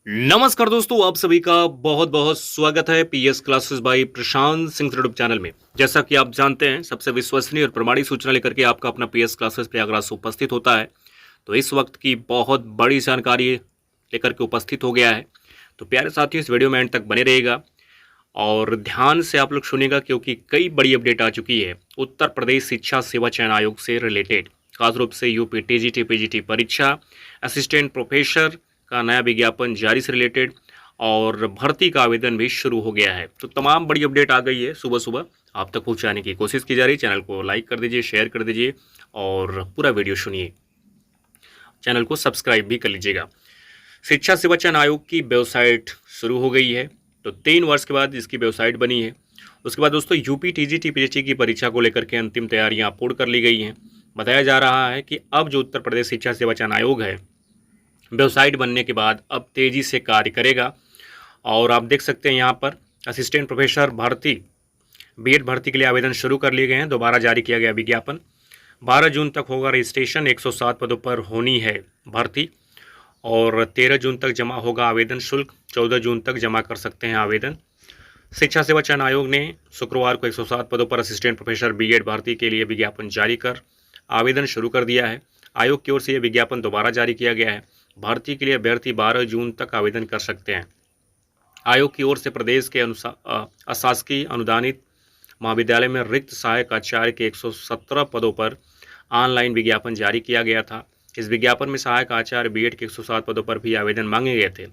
नमस्कार दोस्तों, आप सभी का बहुत बहुत स्वागत है PS classes bye Prashant Singh YouTube channel में। जैसा कि आप जानते हैं, सबसे विश्वसनीय और प्रमाणिक सूचना लेकर के आपका अपना पीएस क्लासेस प्रयागराज से उपस्थित होता है। तो इस वक्त की बहुत बड़ी जानकारी लेकर के उपस्थित हो गया है। तो प्यारे साथियों, इस वीडियो में एंड तक बने रहेगा और ध्यान से आप लोग सुनिएगा, क्योंकि कई बड़ी अपडेट आ चुकी है उत्तर प्रदेश शिक्षा सेवा चयन आयोग से रिलेटेड। खास रूप से यूपी टीजीटी पीजीटी परीक्षा, असिस्टेंट प्रोफेसर का नया विज्ञापन जारी से रिलेटेड और भर्ती का आवेदन भी शुरू हो गया है। तो तमाम बड़ी अपडेट आ गई है, सुबह सुबह आप तक पहुंचाने की कोशिश की जा रही है। चैनल को लाइक कर दीजिए, शेयर कर दीजिए और पूरा वीडियो सुनिए। चैनल को सब्सक्राइब भी कर लीजिएगा। शिक्षा सेवा चयन आयोग की वेबसाइट शुरू हो गई है। तो 3 वर्ष के बाद इसकी वेबसाइट बनी है। उसके बाद दोस्तों, यूपी टीजीटी पीजीटी की परीक्षा को लेकर के अंतिम तैयारियां पूर्ण कर ली गई हैं। बताया जा रहा है कि अब जो उत्तर प्रदेश शिक्षा सेवा चयन आयोग है, वेबसाइट बनने के बाद अब तेज़ी से कार्य करेगा। और आप देख सकते हैं यहाँ पर असिस्टेंट प्रोफेसर भर्ती, बीएड भर्ती के लिए आवेदन शुरू कर लिए गए हैं। दोबारा जारी किया गया विज्ञापन। 12 जून तक होगा रजिस्ट्रेशन। 107 पदों पर होनी है भर्ती और 13 जून तक जमा होगा आवेदन शुल्क। 14 जून तक जमा कर सकते हैं आवेदन। शिक्षा सेवा चयन आयोग ने शुक्रवार को 107 पदों पर असिस्टेंट प्रोफेसर बीएड भर्ती के लिए विज्ञापन जारी कर आवेदन शुरू कर दिया है। आयोग की ओर से यह विज्ञापन दोबारा जारी किया गया है। भर्ती के लिए अभ्यर्थी 12 जून तक आवेदन कर सकते हैं। आयोग की ओर से प्रदेश के अशासकीय अनुदानित महाविद्यालय में रिक्त सहायक आचार्य के 117 पदों पर ऑनलाइन विज्ञापन जारी किया गया था। इस विज्ञापन में सहायक आचार्य बीएड के 107 पदों पर भी आवेदन मांगे गए थे।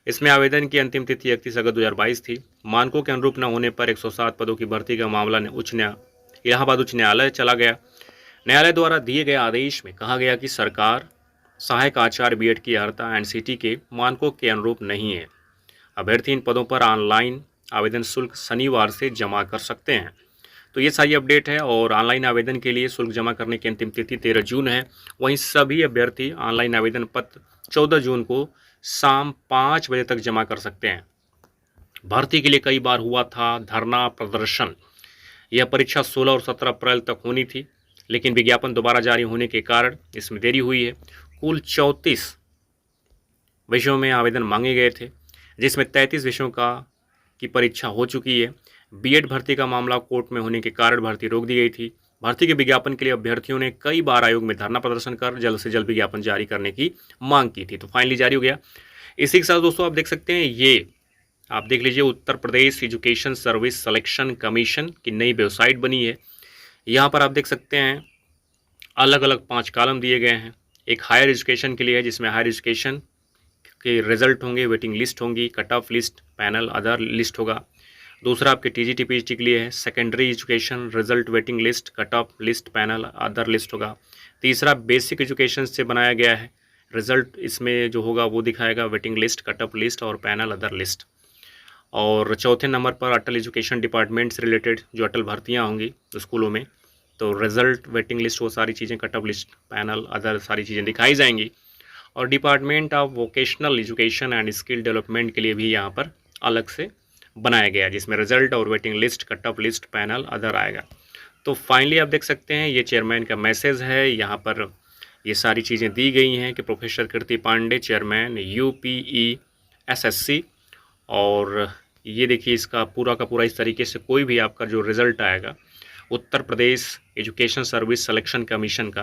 इसमें आवेदन की अंतिम तिथि 31 अगस्त 2022 थी। मानकों के अनुरूप न होने पर 107 पदों की भर्ती का मामला इलाहाबाद उच्च न्यायालय चला गया। न्यायालय द्वारा दिए गए आदेश में कहा गया कि सरकार सहायक आचार्य बीएड की अर्हता एनसीटी के मानकों के अनुरूप नहीं है। अभ्यर्थी इन पदों पर ऑनलाइन आवेदन शुल्क शनिवार से जमा कर सकते हैं। तो ये सारी अपडेट है और ऑनलाइन आवेदन के लिए शुल्क जमा करने की अंतिम तिथि 13 जून है। वहीं सभी अभ्यर्थी ऑनलाइन आवेदन पत्र 14 जून को शाम 5 बजे तक जमा कर सकते हैं। भर्ती के लिए कई बार हुआ था धरना प्रदर्शन। यह परीक्षा 16 और 17 अप्रैल तक होनी थी, लेकिन विज्ञापन दोबारा जारी होने के कारण इसमें देरी हुई है। कुल 34 विषयों में आवेदन मांगे गए थे, जिसमें 33 विषयों की परीक्षा हो चुकी है। बीएड भर्ती का मामला कोर्ट में होने के कारण भर्ती रोक दी गई थी। भर्ती के विज्ञापन के लिए अभ्यर्थियों ने कई बार आयोग में धरना प्रदर्शन कर जल्द से जल्द विज्ञापन जारी करने की मांग की थी। तो फाइनली जारी हो गया। इसी के साथ दोस्तों, आप देख सकते हैं, ये आप देख लीजिए, Uttar Pradesh education service selection commission की नई वेबसाइट बनी है। यहाँ पर आप देख सकते हैं अलग अलग 5 कॉलम दिए गए हैं। एक हायर एजुकेशन के लिए है, जिसमें हायर एजुकेशन के रिजल्ट होंगे, वेटिंग लिस्ट होंगी, cut off list, panel, other list होगा। दूसरा आपके टीजीटी पीजीटी के लिए है, secondary education result, waiting list, cut off list, panel, other list होगा। तीसरा बेसिक एजुकेशन से बनाया गया है, रिजल्ट इसमें जो होगा वो दिखाएगा, waiting list, cut off list और पैनल, अदर लिस्ट। और चौथे नंबर पर अटल एजुकेशन डिपार्टमेंट से रिलेटेड जो अटल भर्तियाँ होंगी स्कूलों में, तो रिजल्ट, वेटिंग लिस्ट, वो सारी चीज़ें, cut off list, panel, other सारी चीज़ें दिखाई जाएंगी। और department of vocational education and skill development के लिए भी यहाँ पर अलग से बनाया गया है, जिसमें रिजल्ट और waiting list, cut off list, panel, other आएगा। तो फाइनली आप देख सकते हैं, ये चेयरमैन का मैसेज है। यहाँ पर ये सारी चीज़ें दी गई हैं कि प्रोफेसर कीर्ति पांडे, चेयरमैन UPESSC। और ये देखिए, इसका पूरा का पूरा इस तरीके से कोई भी आपका जो रिज़ल्ट आएगा Uttar Pradesh education service selection commission का,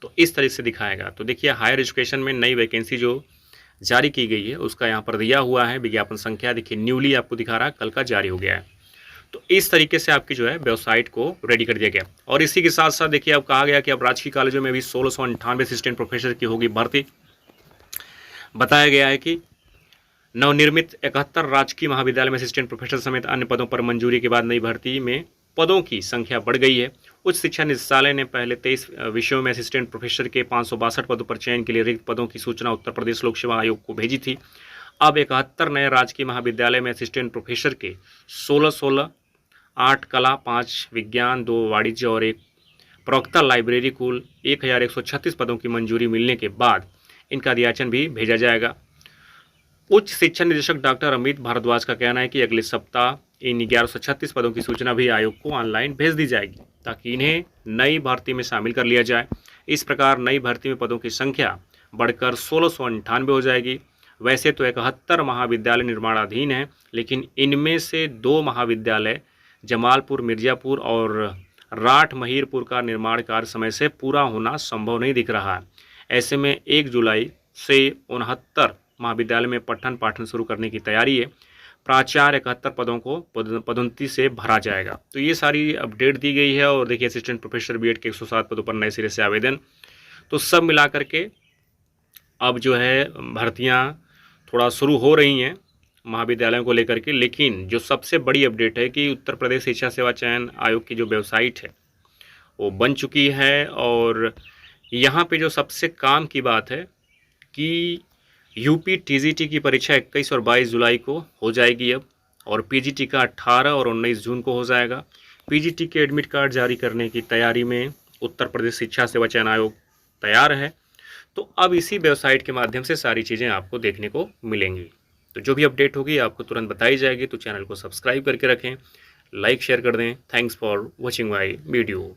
तो इस तरह से दिखाएगा। तो देखिए, हायर एजुकेशन में नई वैकेंसी जो जारी की गई है उसका यहाँ पर दिया हुआ है विज्ञापन संख्या। देखिए, न्यूली आपको दिखा रहा है, कल का जारी हो गया है। तो इस तरीके से आपकी जो है वेबसाइट को रेडी कर दिया गया। और इसी के साथ साथ देखिए, अब कहा गया कि अब राजकीय कॉलेजों में भी 1698 असिस्टेंट प्रोफेसर की होगी भर्ती। बताया गया है कि नवनिर्मित 71 राजकीय महाविद्यालय में असिस्टेंट प्रोफेसर समेत अन्य पदों पर मंजूरी के बाद नई भर्ती में पदों की संख्या बढ़ गई है। उच्च शिक्षा निदेशालय ने पहले 23 विषयों में असिस्टेंट प्रोफेसर के 562 पदों पर चयन के लिए रिक्त पदों की सूचना उत्तर प्रदेश लोक सेवा आयोग को भेजी थी। अब 71 नए राजकीय महाविद्यालय में असिस्टेंट प्रोफेसर के 16 8 कला, 5 विज्ञान, 2 वाणिज्य और 1 प्रवक्ता लाइब्रेरी, कुल 1136 पदों की मंजूरी मिलने के बाद इनका अध्याचन भी भेजा जाएगा। उच्च शिक्षा निदेशक डॉक्टर अमित भारद्वाज का कहना है कि अगले सप्ताह इन 1136 पदों की सूचना भी आयोग को ऑनलाइन भेज दी जाएगी, ताकि इन्हें नई भर्ती में शामिल कर लिया जाए। इस प्रकार नई भर्ती में पदों की संख्या बढ़कर 1698 हो जाएगी। वैसे तो 71 महाविद्यालय निर्माणाधीन हैं, लेकिन इनमें से 2 महाविद्यालय जमालपुर मिर्ज़ापुर और राठ महिरपुर का निर्माण कार्य समय से पूरा होना संभव नहीं दिख रहा है। ऐसे में 1 जुलाई से 69 महाविद्यालय में पठन पाठन शुरू करने की तैयारी है। प्राचार्य 71 पदों को पदोन्नति से भरा जाएगा। तो ये सारी अपडेट दी गई है। और देखिए, असिस्टेंट प्रोफेसर बीएड के 107 पदों पर नए सिरे से आवेदन। तो सब मिला करके अब जो है भर्तियां थोड़ा शुरू हो रही हैं महाविद्यालयों को लेकर के। लेकिन जो सबसे बड़ी अपडेट है कि उत्तर प्रदेश शिक्षा सेवा चयन आयोग की जो वेबसाइट है वो बन चुकी है। और यहाँ पे जो सबसे काम की बात है कि यूपी टीजीटी की परीक्षा 21 और 22 जुलाई को हो जाएगी अब, और पीजीटी का 18 और 19 जून को हो जाएगा। पीजीटी के एडमिट कार्ड जारी करने की तैयारी में उत्तर प्रदेश शिक्षा सेवा चयन आयोग तैयार है। तो अब इसी वेबसाइट के माध्यम से सारी चीज़ें आपको देखने को मिलेंगी। तो जो भी अपडेट होगी आपको तुरंत बताई जाएगी। तो चैनल को सब्सक्राइब करके रखें, लाइक शेयर कर दें। Thanks for watching my video.